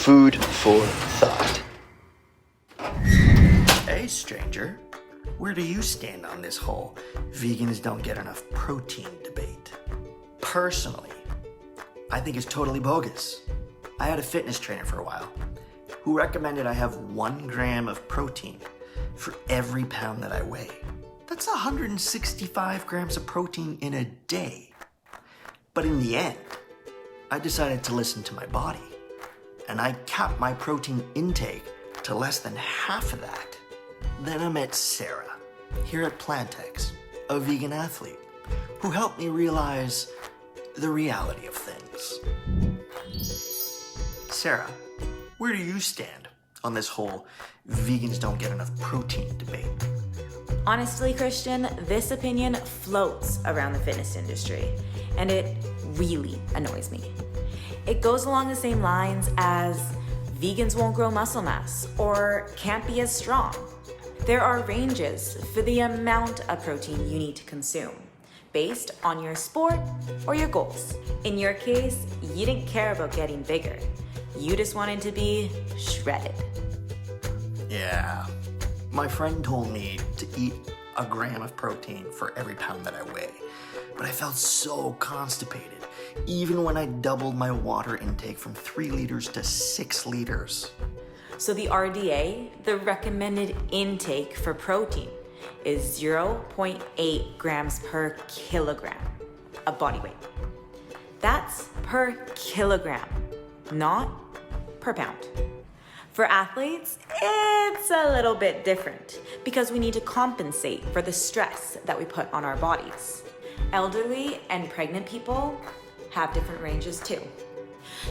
Food for thought. Hey, stranger. Where do you stand on this whole vegans don't get enough protein debate? Personally, I think it's totally bogus. I had a fitness trainer for a while who recommended I have 1 gram of protein for every pound that I weigh. That's 165 grams of protein in a day. But in the end, I decided to listen to my body, and I capped my protein intake to less than half of that. Then I met Sara here at PlantX, a vegan athlete, who helped me realize the reality of things. Sara, where do you stand on this whole vegans don't get enough protein debate? Honestly, Christian, this opinion floats around the fitness industry, and it really annoys me. It goes along the same lines as vegans won't grow muscle mass or can't be as strong. There are ranges for the amount of protein you need to consume based on your sport or your goals. In your case, you didn't care about getting bigger. You just wanted to be shredded. Yeah, my friend told me to eat 1 gram of protein for every pound that I weigh, but I felt so constipated, even when I doubled my water intake from 3 liters to 6 liters. So the RDA, the recommended intake for protein, is 0.8 grams per kilogram of body weight. That's per kilogram, not per pound. For athletes, it's a little bit different because we need to compensate for the stress that we put on our bodies. Elderly and pregnant people have different ranges too.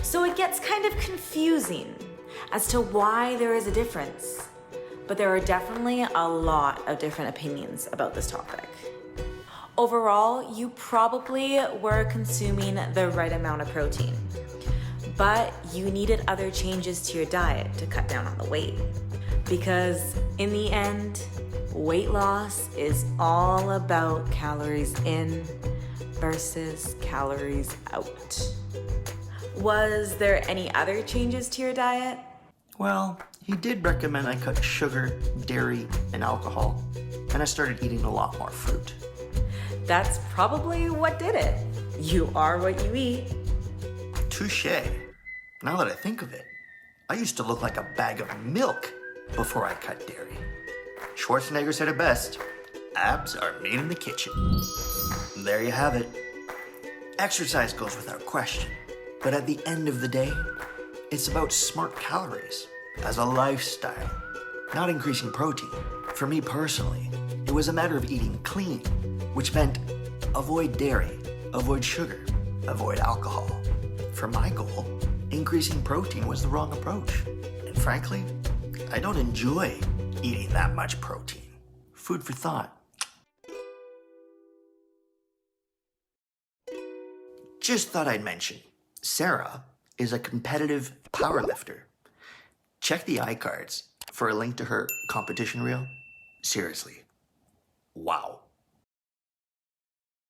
So it gets kind of confusing as to why there is a difference. But there are definitely a lot of different opinions about this topic. Overall, you probably were consuming the right amount of protein, but you needed other changes to your diet to cut down on the weight. Because in the end, weight loss is all about calories in versus calories out. Was there any other changes to your diet? Well, he did recommend I cut sugar, dairy, and alcohol, and I started eating a lot more fruit. That's probably what did it. You are what you eat. Touché. Now that I think of it, I used to look like a bag of milk before I cut dairy. Schwarzenegger said it best, abs are made in the kitchen. There you have it. Exercise goes without question, but at the end of the day, it's about smart calories as a lifestyle, not increasing protein. For me personally, it was a matter of eating clean, which meant avoid dairy, avoid sugar, avoid alcohol. For my goal, increasing protein was the wrong approach. And frankly, I don't enjoy eating that much protein. Food for thought. Just thought I'd mention, Sara is a competitive powerlifter. Check the iCards for a link to her competition reel. Seriously, wow.